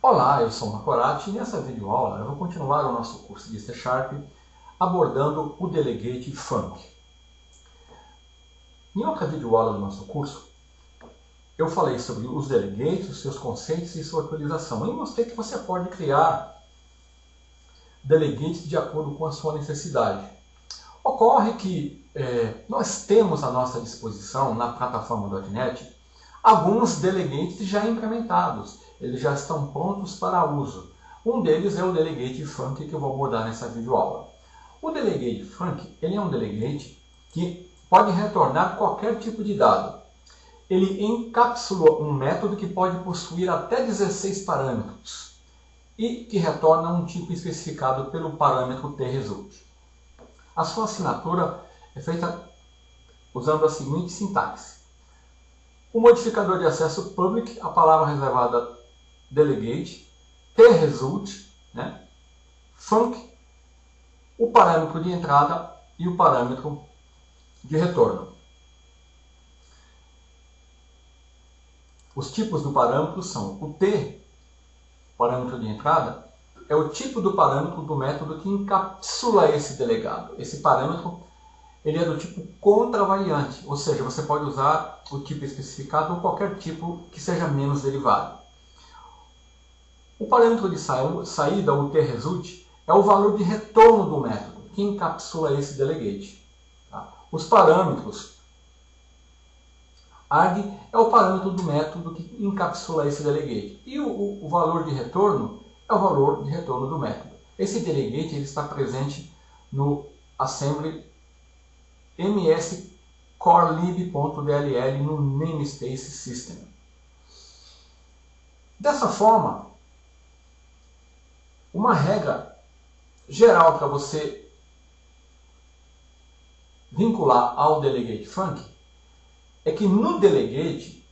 Olá, eu sou o Macorati e nessa videoaula eu vou continuar o nosso curso de C# abordando o Delegate Func. Em outra videoaula do nosso curso, eu falei sobre os delegates, seus conceitos e sua utilização. E mostrei que você pode criar delegates de acordo com a sua necessidade. Ocorre que nós temos à nossa disposição na plataforma .NET alguns delegates já implementados. Eles já estão prontos para uso. Um deles é o Delegate Func que eu vou abordar nessa videoaula. O Delegate Func ele é um delegate que pode retornar qualquer tipo de dado. Ele encapsula um método que pode possuir até 16 parâmetros e que retorna um tipo especificado pelo parâmetro tResult. A sua assinatura é feita usando a seguinte sintaxe. O modificador de acesso public, a palavra reservada delegate, tResult, func, o parâmetro de entrada e o parâmetro de retorno. Os tipos do parâmetro são o T, parâmetro de entrada, é o tipo do parâmetro do método que encapsula esse delegado. Esse parâmetro ele é do tipo contravariante, ou seja, você pode usar o tipo especificado ou qualquer tipo que seja menos derivado. O parâmetro de saída, o tResult, é o valor de retorno do método que encapsula esse delegate. Os parâmetros arg é o parâmetro do método que encapsula esse delegate. E o valor de retorno é o valor de retorno do método. Esse delegate ele está presente no assembly mscorelib.dll no namespace system. Dessa forma, uma regra geral para você vincular ao Delegate Func é que no Delegate,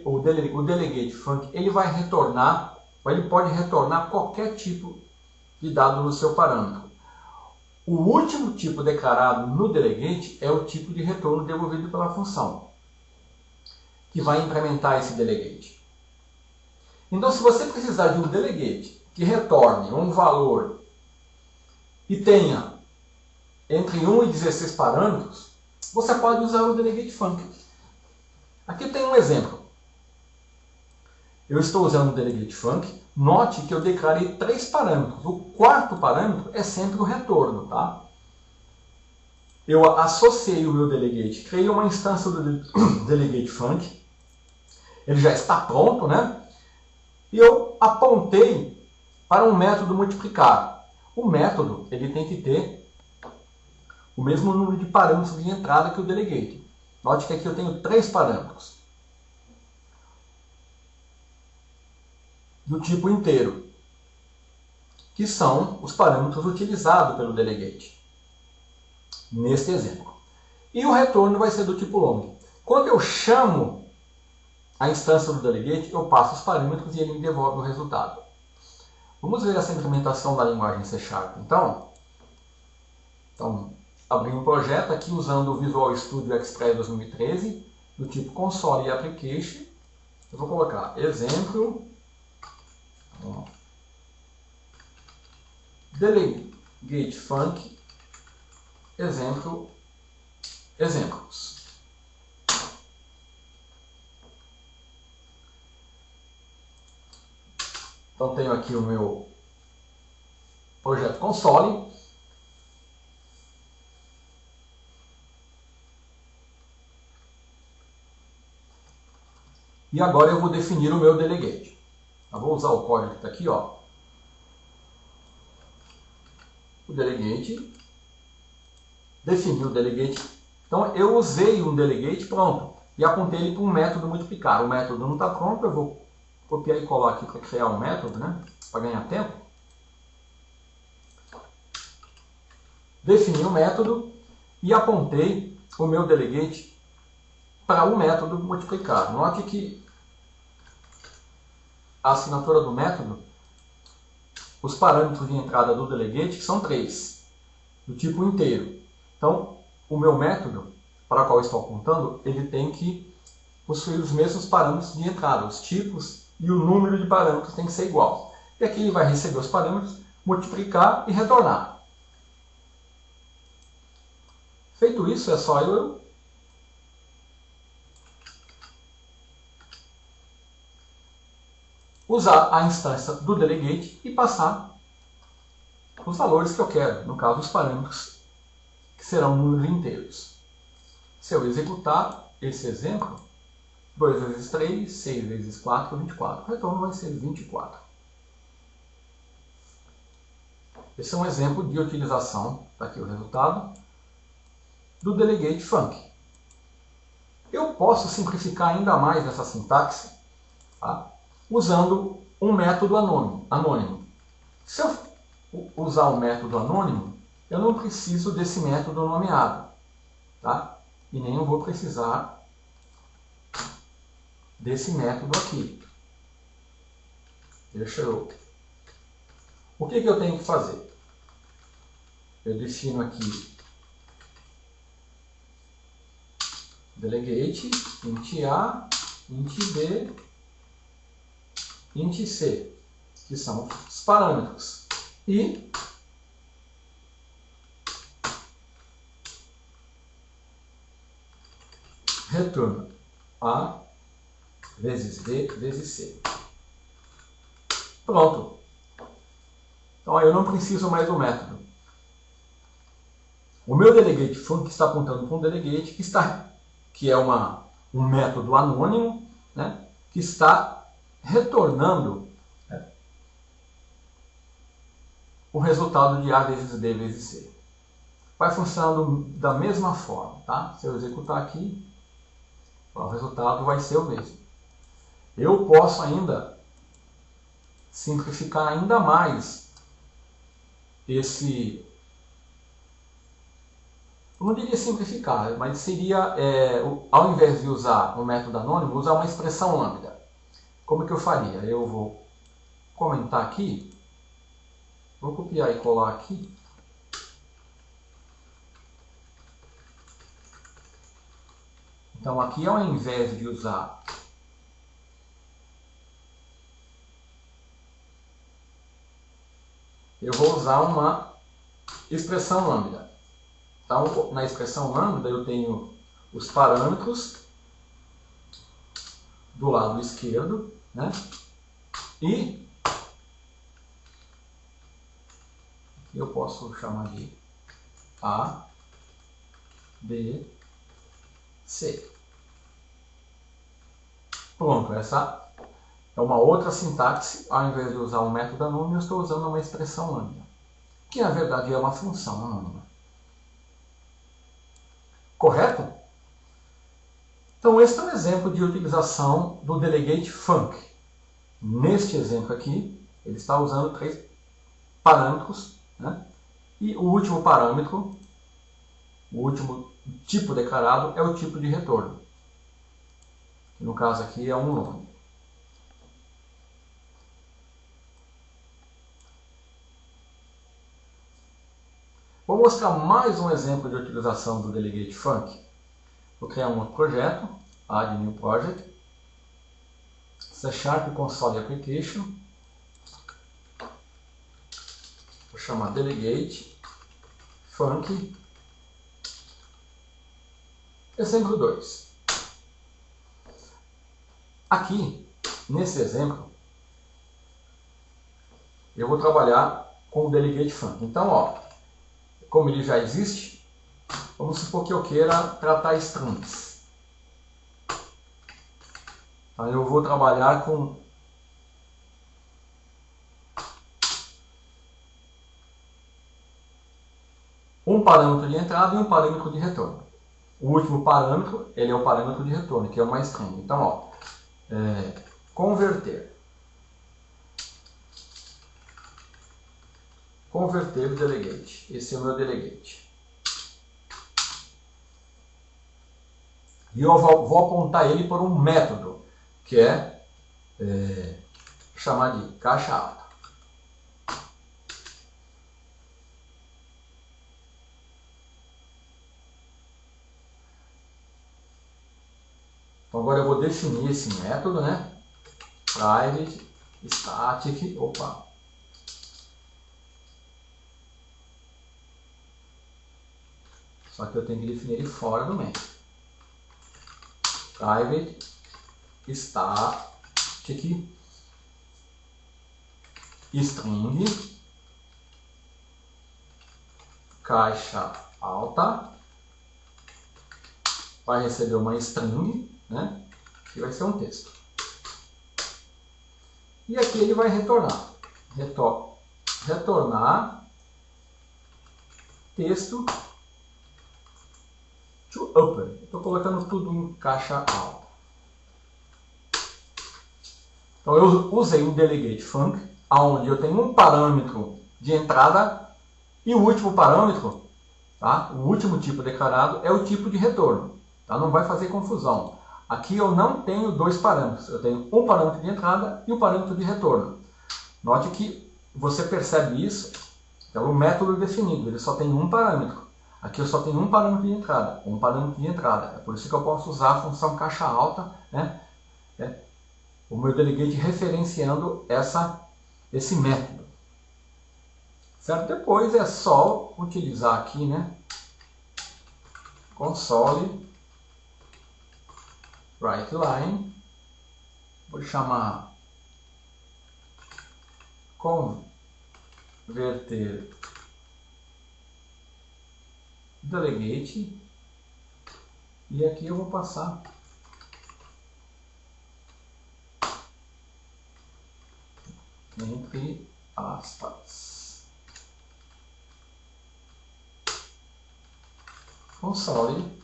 o Delegate Func ele vai retornar, ele pode retornar qualquer tipo de dado no seu parâmetro. O último tipo declarado no Delegate é o tipo de retorno devolvido pela função, que vai implementar esse Delegate. Então, se você precisar de um Delegate que retorne um valor e tenha entre 1 e 16 parâmetros, você pode usar o Delegate Func. Aqui tem um exemplo. Eu estou usando o Delegate Func. Note que eu declarei 3 parâmetros. O quarto parâmetro é sempre o retorno. Tá? Eu associei o meu Delegate, criei uma instância do Delegate Func. Ele já está pronto, né? E eu apontei para um método multiplicar. O método ele tem que ter o mesmo número de parâmetros de entrada que o Delegate. Note que aqui eu tenho 3 parâmetros do tipo inteiro, que são os parâmetros utilizados pelo Delegate, neste exemplo. E o retorno vai ser do tipo long. Quando eu chamo a instância do Delegate, eu passo os parâmetros e ele me devolve o resultado. Vamos ver essa implementação da linguagem C#. Então abri um projeto aqui usando o Visual Studio Express 2013, do tipo console e application. Eu vou colocar exemplo, Delegate Func, exemplo, exemplos. Então tenho aqui o meu projeto console. E agora eu vou definir o meu delegate. Eu vou usar o código que está aqui, ó. O delegate. Defini o delegate. Então eu usei um delegate pronto. E apontei ele para um método multiplicar. O método não está pronto, eu vou copiar e colar aqui para criar um método, né? Para ganhar tempo. Defini o método e apontei o meu delegate para o método multiplicar. Note que a assinatura do método, os parâmetros de entrada do delegate são 3, do tipo inteiro. Então, o meu método, para o qual estou apontando, ele tem que possuir os mesmos parâmetros de entrada, os tipos e o número de parâmetros tem que ser igual. E aqui ele vai receber os parâmetros, multiplicar e retornar. Feito isso, é só eu usar a instância do delegate e passar os valores que eu quero, no caso os parâmetros, que serão números inteiros. Se eu executar esse exemplo, 2 vezes 3, 6 vezes 4, 24. O retorno vai ser 24. Esse é um exemplo de utilização, está aqui o resultado, do delegate func. Eu posso simplificar ainda mais essa sintaxe, tá? Usando um método anônimo. Se eu usar o método anônimo, eu não preciso desse método nomeado, tá? E nem eu vou precisar desse método aqui. Deixa eu... O que eu tenho que fazer? Eu defino aqui delegate, int A, int B, int C, que são os parâmetros. E retorno A vezes B vezes C. Pronto. Então eu não preciso mais do método. O meu delegate func está apontando para um delegate que é um método anônimo, né, que está retornando, né, o resultado de A vezes B vezes C. Vai funcionando da mesma forma. Tá? Se eu executar aqui, o resultado vai ser o mesmo. Eu posso ainda simplificar ainda mais esse... Eu não diria simplificar, mas seria, ao invés de usar o método anônimo, usar uma expressão lambda. Como que eu faria? Eu vou comentar aqui, vou copiar e colar aqui. Então aqui, ao invés de usar eu vou usar uma expressão lambda. Então, na expressão lambda, eu tenho os parâmetros do lado esquerdo, né? E eu posso chamar de A, B, C. Pronto, essa é uma outra sintaxe. Ao invés de usar um método anônimo, eu estou usando uma expressão lambda, que na verdade é uma função anônima. Correto? Então, este é um exemplo de utilização do delegate func. Neste exemplo aqui, ele está usando 3 parâmetros, né? E o último parâmetro, o último tipo declarado, é o tipo de retorno. Que no caso aqui é um nome. Vou mostrar mais um exemplo de utilização do delegate func. Vou criar um outro projeto, add new project, C# console application, vou chamar delegate func, exemplo 2. Aqui, nesse exemplo, eu vou trabalhar com o delegate func. Então, ó, como ele já existe, vamos supor que eu queira tratar strings. Então, eu vou trabalhar com um parâmetro de entrada e um parâmetro de retorno. O último parâmetro, ele é o parâmetro de retorno, que é uma string. Então, ó, converter delegate. Esse é o meu delegate. E eu vou apontar ele por um método, que é chamar de caixa alta. Então agora eu vou definir esse método, né? private static, opa. Só que eu tenho que definir ele fora do main. Private static string caixa alta, vai receber uma string, né? Que vai ser um texto. E aqui ele vai retornar. Retornar texto to upper. Estou colocando tudo em caixa alta. Então eu usei um delegate func, onde eu tenho um parâmetro de entrada e o último parâmetro, tá? O último tipo declarado é o tipo de retorno. Tá? Não vai fazer confusão. Aqui eu não tenho dois parâmetros. Eu tenho um parâmetro de entrada e o parâmetro de retorno. Note que você percebe isso pelo método definido. Ele só tem um parâmetro. Aqui eu só tenho um parâmetro de entrada. Um parâmetro de entrada. É por isso que eu posso usar a função caixa alta, né? O meu delegate referenciando esse método. Certo? Depois é só utilizar aqui, né? Console writeLine. Vou chamar converter delegate. E aqui eu vou passar entre aspas. Console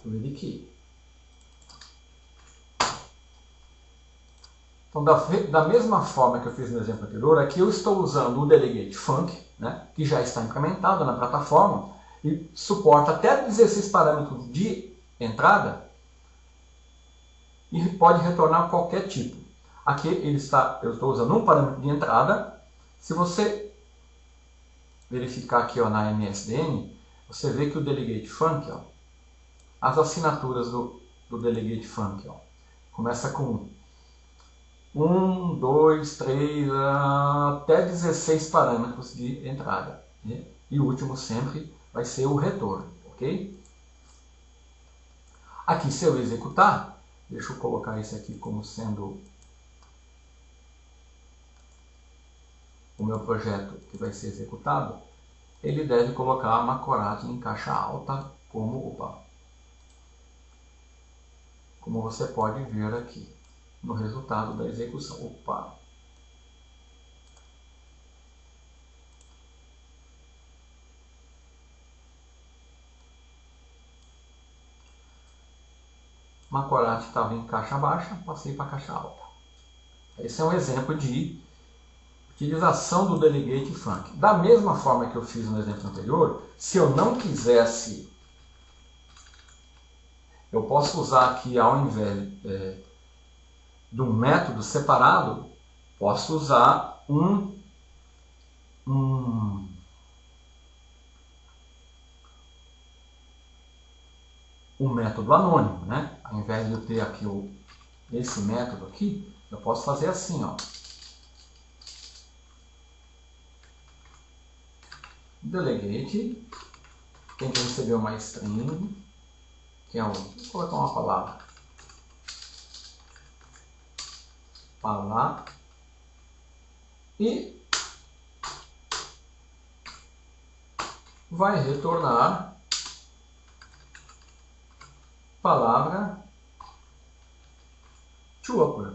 read key. Então, da mesma forma que eu fiz no exemplo anterior, aqui eu estou usando o delegate func, né, que já está implementado na plataforma e suporta até 16 parâmetros de entrada e pode retornar qualquer tipo. Aqui eu estou usando um parâmetro de entrada. Se você verificar aqui, ó, na MSDN, você vê que o delegate func, ó, as assinaturas do delegate func, ó, começa com 1, 2, 3, até 16 parâmetros de entrada, né? E o último sempre vai ser o retorno, ok? Aqui, se eu executar, deixa eu colocar esse aqui como sendo o meu projeto que vai ser executado. Ele deve colocar uma coragem em caixa alta, como você pode ver aqui no resultado da execução. Macorati estava em caixa baixa, passei para caixa alta. Esse é um exemplo de utilização do delegate func. Da mesma forma que eu fiz no exemplo anterior, se eu não quisesse, eu posso usar aqui, ao invés de um método separado, posso usar um método anônimo, né? Ao invés de eu ter aqui esse método aqui, eu posso fazer assim, ó. Delegate tem que receber uma string, que é vou colocar uma palavra, e vai retornar palavra to upper.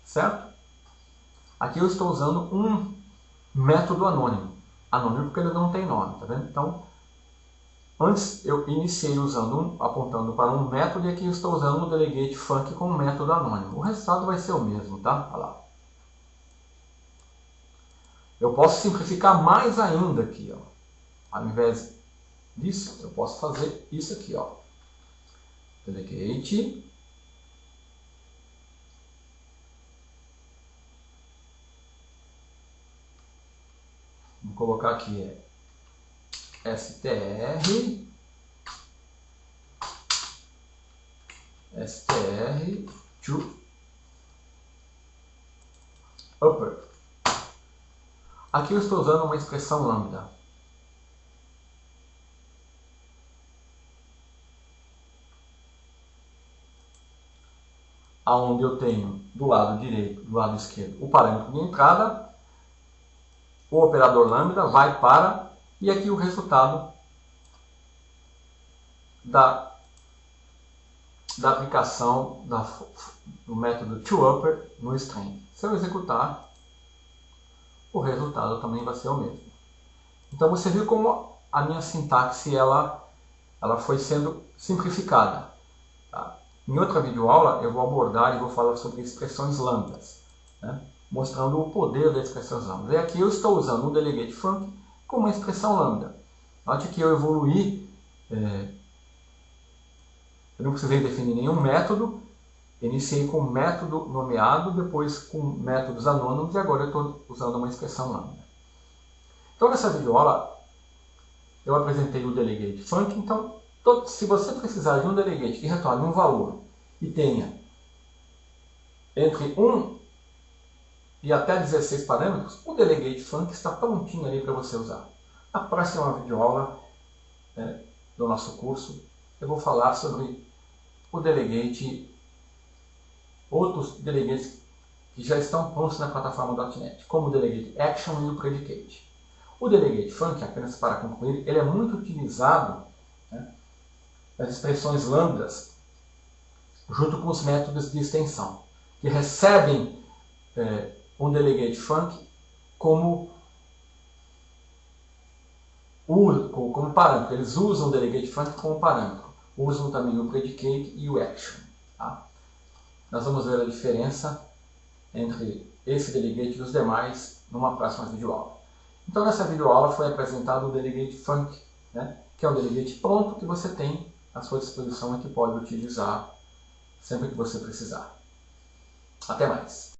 Certo? Aqui eu estou usando um método anônimo. Anônimo porque ele não tem nome, tá vendo? Então, antes eu iniciei apontando para um método, e aqui eu estou usando o delegate func com um método anônimo. O resultado vai ser o mesmo, tá? Olha lá. Eu posso simplificar mais ainda aqui, ó. Ao invés disso, eu posso fazer isso aqui, ó. Delegate vou colocar aqui str to upper. Aqui eu estou usando uma expressão lambda. Onde eu tenho do lado direito, do lado esquerdo, o parâmetro de entrada, o operador lambda vai para, e aqui o resultado da aplicação do método toUpper no string. Se eu executar, o resultado também vai ser o mesmo. Então você viu como a minha sintaxe ela foi sendo simplificada. Tá? Em outra videoaula eu vou abordar e vou falar sobre expressões lambdas, né? Mostrando o poder das expressões lambdas. E aqui eu estou usando o delegate func como uma expressão lambda. Note que eu evoluí, eu não precisei definir nenhum método, iniciei com método nomeado, depois com métodos anônimos e agora eu estou usando uma expressão lambda. Então nessa videoaula eu apresentei o delegate func. Então se você precisar de um delegate que retorne um valor e tenha entre 1 e até 16 parâmetros, o delegate func está prontinho ali para você usar. Na próxima videoaula do nosso curso, eu vou falar sobre o delegate, outros delegates que já estão prontos na plataforma .NET, como o delegate action e o predicate. O delegate func, apenas para concluir, ele é muito utilizado, né, nas expressões lambdas, junto com os métodos de extensão, que recebem um delegate func como parâmetro. Eles usam o delegate func como parâmetro. Usam também o predicate e o action. Tá? Nós vamos ver a diferença entre esse delegate e os demais numa próxima videoaula. Então nessa videoaula foi apresentado o delegate func, né, que é um delegate pronto que você tem à sua disposição e que pode utilizar sempre que você precisar. Até mais!